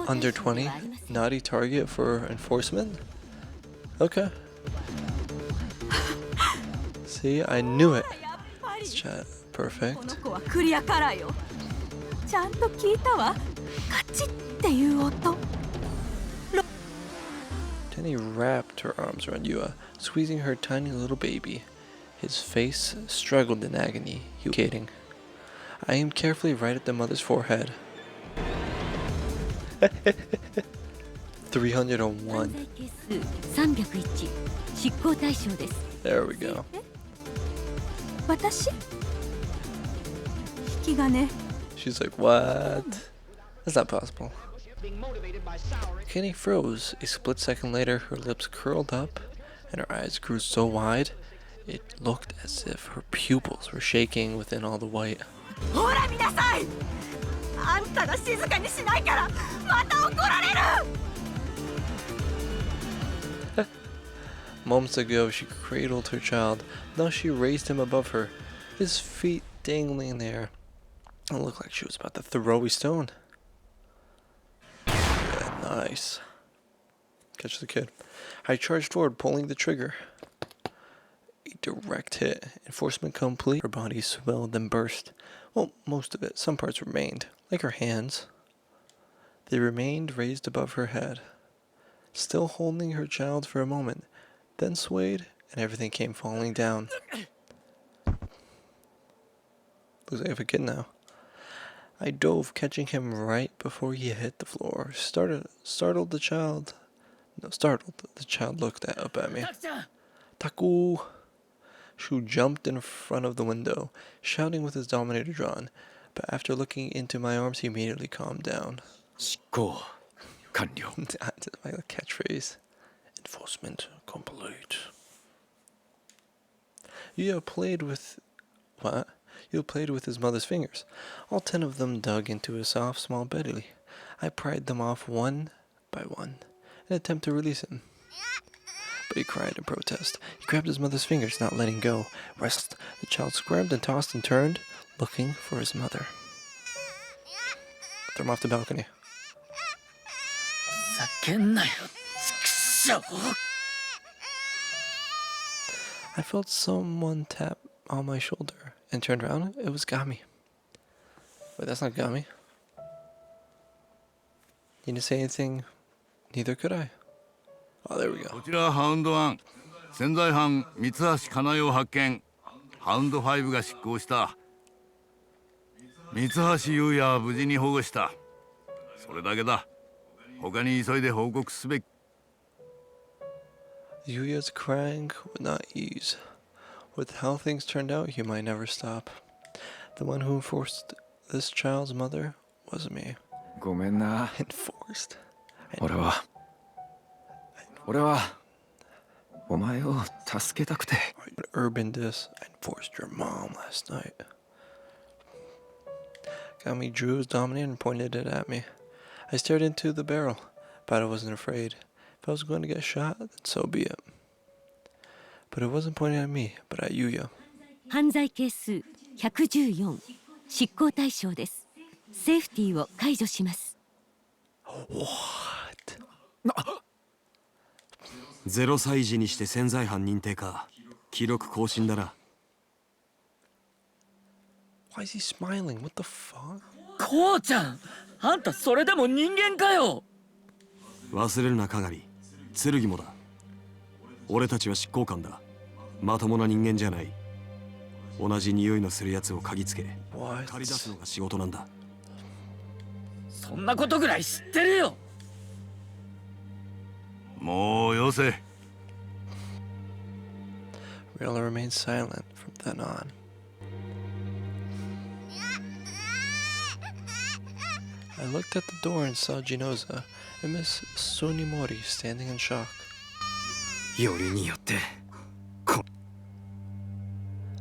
Under 20? Naughty target for enforcement? Okay. See, I knew it. Chat. この Perfect. 子はクリアカラーよ。ちゃんと聞いたわ。カチッっていう音。 Tenny wrapped her arms around Yua, squeezing her tiny little baby. His face struggled in agony, Yukari. I aimed carefully right at the mother's forehead. 301. 301執行対象です。 There we go. 私？引き金。 She's like, what? That's not possible. Kenny froze. A split second later, her lips curled up and her eyes grew so wide, it looked as if her pupils were shaking within all the white. ほら見なさい。あんたが静かにしないからまた怒られる。 Moments ago, she cradled her child. Now she raised him above her, his feet dangling in the air. It looked like she was about to throw a stone. Yeah, nice. Catch the kid. I charged forward, pulling the trigger. A direct hit. Enforcement complete. Her body swelled and burst. Well, most of it. Some parts remained, like her hands. They remained raised above her head, still holding her child for a moment, then swayed, and everything came falling down. Looks like I have a kid now. I dove, catching him right before he hit the floor. Startled the child. The child looked up at me. Taku! Shu jumped in front of the window, shouting with his dominator drawn. But after looking into my arms, he immediately calmed down. 執行完了。 That's my catchphrase. Enforcement complete. You played with... What? You played with his mother's fingers. All 10 of them dug into his soft, small belly. I pried them off one by one in an attempt to release him. But he cried in protest. He grabbed his mother's fingers, not letting go. Rest. The child squirmed and tossed and turned, looking for his mother. Throw him off the balcony. 叫んなよ、畜生。 I felt someone tap on my shoulder and turned around. It was Gami. Wait, that's not Gami. You didn't say anything. Neither could I. Oh, there we go. こちらハウンド1、潜在犯三橋かなえを発見。ハウンド5が執行した。三橋優也は無事に保護した。それだけだ。他に急いで報告すべき。 Yuya's crying would not ease. With how things turned out, he might never stop. The one who enforced this child's mother was me. ごめんな。 Enforced. 俺はお前を助けたくて。 Urban dis. I enforced your mom last night. Gami drew his dominator and pointed it at me. I stared into the barrel, but I wasn't afraid. If I was going to get shot, then so be it. But it wasn't pointing at me, but at Yuya. 犯罪係数114執行対象です。セーフティーを解除します。 What? 0歳児にして潜在犯認定か。記録更新だな。 Why is he smiling? What the fuck? こうちゃん、あんたそれでも人間かよ。忘れるな、かがり。剣もだ。俺たちは執行官だ。まともな人間じゃない。同じ匂いのするやつを嗅ぎつけ、What? 借り出すのが仕事なんだ。そんなことぐらい知ってるよ。もうよせ。 Rayla remained silent from then on. I looked at the door and saw Ginoza and Miss Sunimori standing in shock. よりによって。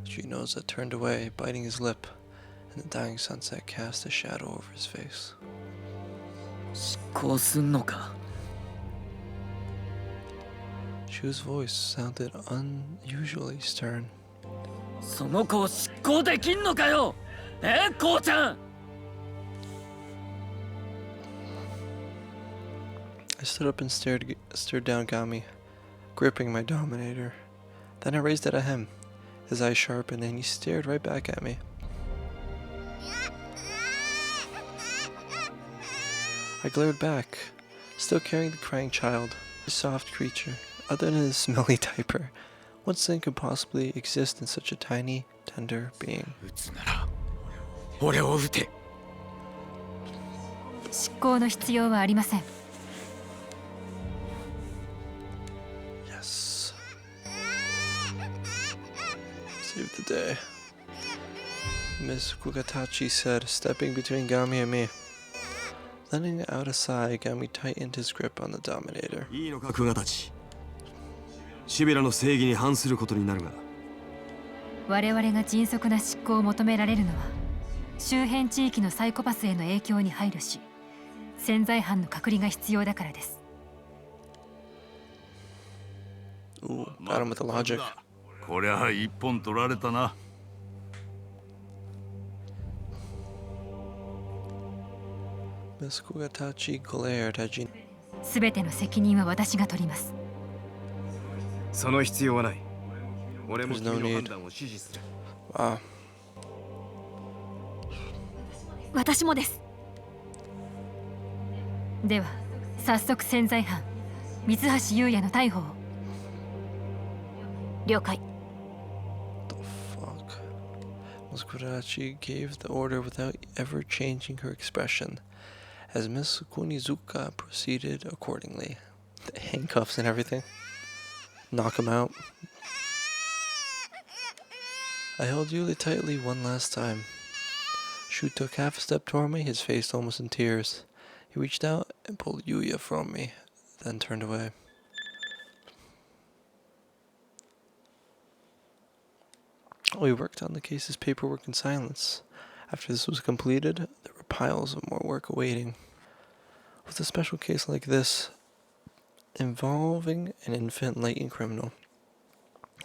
Ginoza turned away, biting his lip, and the dying sunset cast a shadow over his face. 執行すんのか。 Shu's voice sounded unusually stern. その子を執行できんのかよ。こうちゃん。 I stood up and stared down Gami, gripping my dominator. Then I raised it at him. His eyes sharpened and he stared right back at me. I glared back, still carrying the crying child. A soft creature, other than his smelly diaper. What sin could possibly exist in such a tiny, tender being? 撃つなら俺を撃て。執行の必要はありません。 Yes. Save the day. Miss Kugatachi said, stepping between Gami and me. Letting out a sigh, Gami tightened his grip on the Dominator. いいのか、クガたち。シビラの正義に反することになるが。我々が迅速な執行を求められるのは、周辺地域のサイコパスへの影響に配慮し、潜在犯の隔離が必要だからです。 Ooh, got him with the logic. こりゃ一本取られたな。Miss Kugatachi glared at Jin. すべての責任は私が取ります。その必要はない。俺も There's 君 no の need. 判断を支持する。Wow. 私もです。では、早速潜在犯、三橋優也の逮捕を。了解。 The fuck? Miss Kugatachi gave the order without ever changing her expression, as Miss Kunizuka proceeded accordingly. The handcuffs and everything. Knock him out. I held Yuli tightly one last time. Shu took half a step toward me, his face almost in tears. He reached out and pulled Yuya from me, then turned away. We worked on the case's paperwork in silence. After this was completed, there were piles of more work awaiting. With a special case like this, involving an infant latent criminal,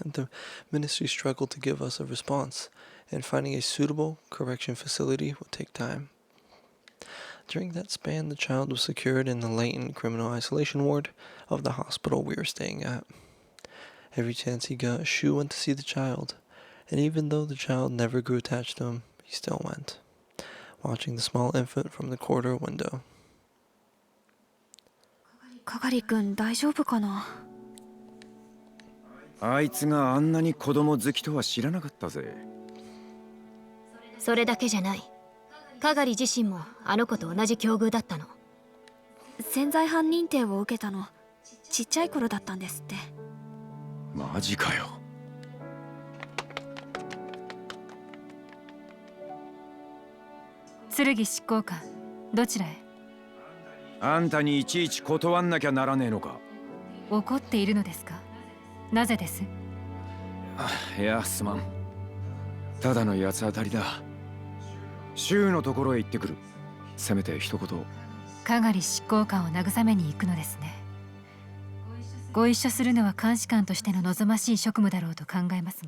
the ministry struggled to give us a response, and finding a suitable correction facility would take time. During that span, the child was secured in the latent criminal isolation ward of the hospital we were staying at. Every chance he got, Shu went to see the child, and even though the child never grew attached to him, he still went, watching the small infant from the corridor window. 係くん大丈夫かな。あいつがあんなに子供好きとは知らなかったぜ。それだけじゃない。係自身もあの子と同じ境遇だったの。潜在犯認定を受けたのちっちゃい頃だったんですって。マジかよ。剣執行官、どちらへ？あんたにいちいち断んなきゃならねえのか。怒っているのですか？なぜです？いや、すまん。ただの八つ当たりだ。州のところへ行ってくる。せめて一言。係執行官を慰めに行くのですね。ご一緒するのは監視官としての望ましい職務だろうと考えます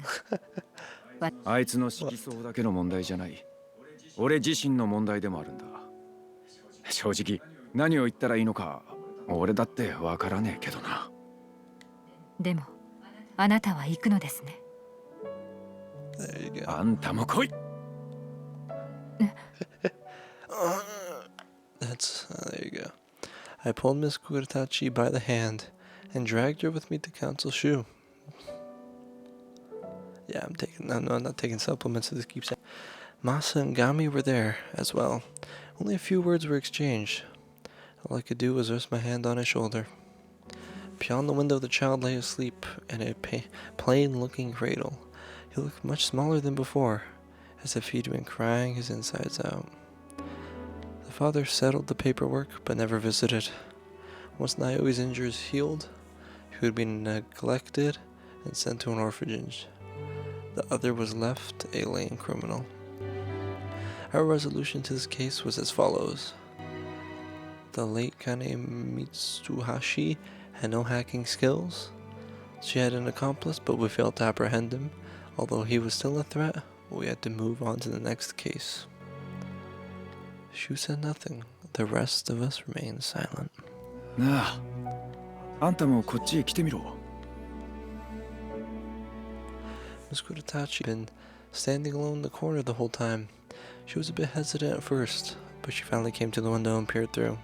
が。あいつの色相だけの問題じゃない。俺自身の問題でもあるんだ。正直何を言ったらいいのか俺だってわからねえけどな。でもあなたは行くのですね。There you go. あんたも来い。There you go. I pulled Miss Kuratachi by the hand and dragged her with me to Council Shu. Yeah, I'm not taking supplements, so this keeps saying. Masa and Gami were there as well. Only a few words were exchanged. All I could do was rest my hand on his shoulder. Beyond the window, the child lay asleep in a plain-looking cradle. He looked much smaller than before, as if he'd been crying his insides out. The father settled the paperwork, but never visited. Once Naoi's injuries healed, he would be neglected and sent to an orphanage. The other was left a lame criminal. Our resolution to this case was as follows. The late Kane Mitsuhashi had no hacking skills. She had an accomplice, but we failed to apprehend him. Although he was still a threat, we had to move on to the next case. Shu said nothing. The rest of us remained silent. なあ、あんたもこっちへ来てみろ。Miss Kuratachi had been standing alone in the corner the whole time. She was a bit hesitant at first, but she finally came to the window and peered through.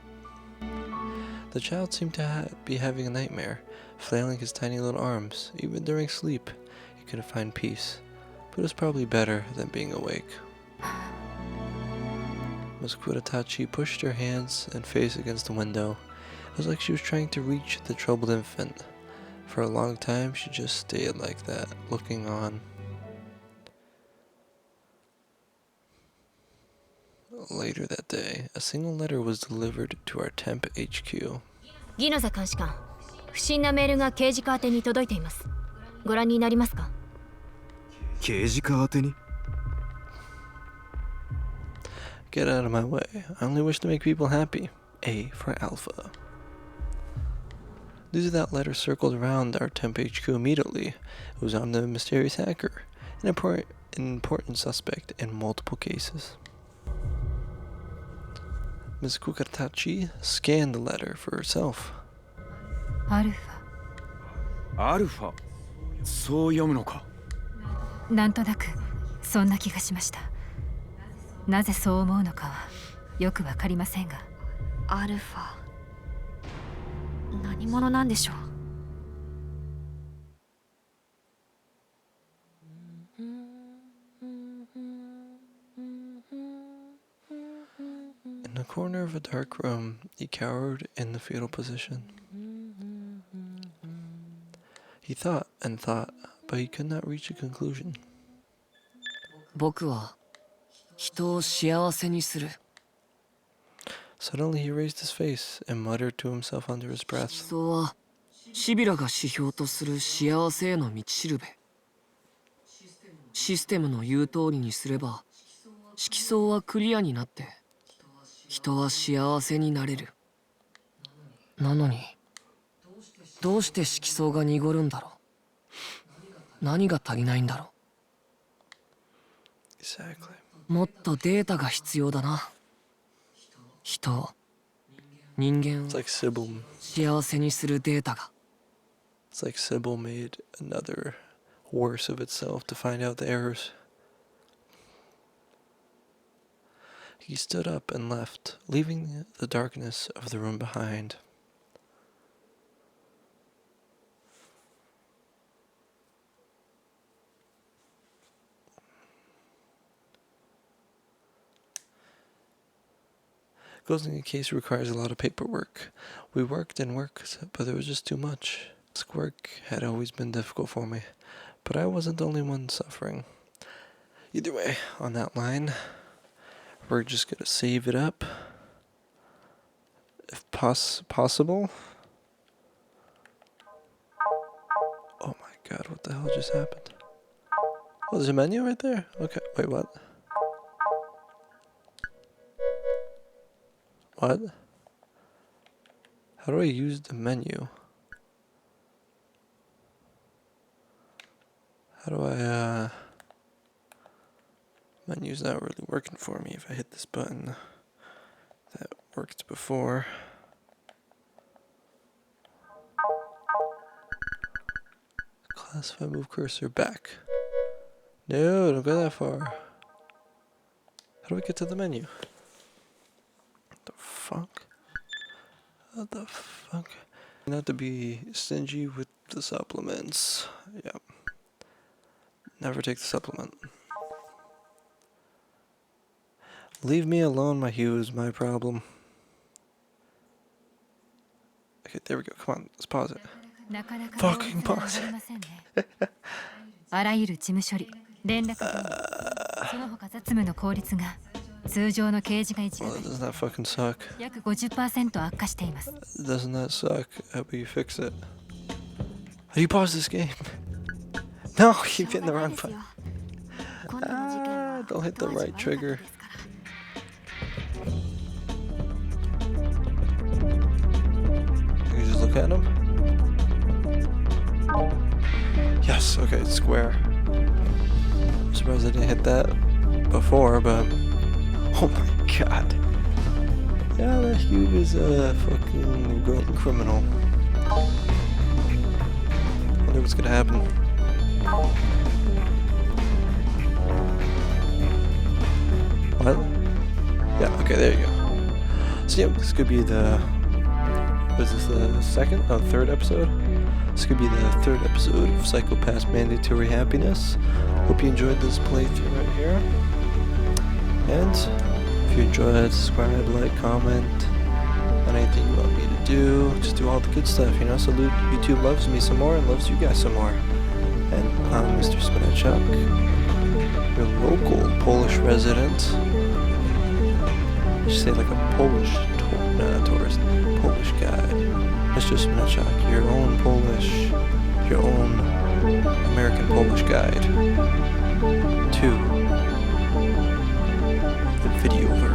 The child seemed to be having a nightmare, flailing his tiny little arms. Even during sleep, could find peace, but it was probably better than being awake. Ms. Kuratachi pushed her hands and face against the window. It was like she was trying to reach the troubled infant. For a long time, she just stayed like that, looking on. Later that day, a single letter was delivered to our temp HQ. ギノザ監視官、不審なメールが刑事課宛てに届いています。ご覧になりますか？刑事課宛てに？ Get out of my way. I only wish to make people happy. A for Alpha. News of that letter circled around our temp HQ immediately. It was on the mysterious hacker, an important suspect in multiple cases. Ms. Kuratachi scanned the letter for herself. アルフアルファ、そう読むのか。ァ。なんとなくそんな気がしました。なぜそう思うのかはよくわかりませんが。アルファ、何者なんでしょう。In the corner of a dark room, he cowered in the fetal position. He thought and thought, but he could not reach a conclusion. 僕は人を幸せにする。 Suddenly he raised his face and muttered to himself under his 色 breath. 相はシビラが指標とする幸せへの道しるべ。システムの言う通りにすれば色相はクリアになって人は幸せになれる。なのにどうして色相が濁るんだろう。何が足りないんだろ Exactly. う。もっとデータが必要だな。人間 It's を like Sybil. 幸せにするデータが。 It's like Sybil made another worse of itself to find out the errors. He stood up and left, leaving the darkness of the room behind. Closing a case requires a lot of paperwork. We worked and worked, but there was just too much. This work had always been difficult for me, but I wasn't the only one suffering. Either way, on that line, we're just gonna save it up, if possible. Oh my god, what the hell just happened? Oh, there's a menu right there? Okay, wait, what? What? How do I use the menu? How do I, menu's not really working for me if I hit this button. That worked before. Classify, move cursor back. No, don't go that far. How do I get to the menu? What the fuck? What the fuck? Not to be stingy with the supplements. Yep. Never take the supplement. Leave me alone, my hue is my problem. Okay, there we go. Come on, let's pause it. なかなか Fucking 動物が pause 上がりませんね。あらゆる事務処理、連絡等その他雑務の効率が通常の刑事が一 Well, が doesn't that fucking suck? 約 50% 悪化しています。 Doesn't that suck? How do you fix it? How do you pause this game? No, you hit the wrong button. 今度の事件は Don't hit the 当時 right 悪かった trigger. ですから。 You just look at him? Yes, okay, it's square. I'm surprised I didn't hit that before, but... Oh my god. Yeah, that Hugh is a fucking golden criminal. Wonder what's gonna happen. What? Yeah, okay, there you go. So yeah, this could be the... Was this the second? Oh, third episode? This could be the third episode of Psychopath's Mandatory Happiness. Hope you enjoyed this playthrough right here. And if you enjoyed, subscribe, like, comment, anything you want me to do, just do all the good stuff, you know, so YouTube loves me some more and loves you guys some more. And I'm Mr. Spinachuk, your local Polish resident. I should say like a Polish tourist, Polish guide. Mr. Spinachuk, your own American Polish guide to the video version.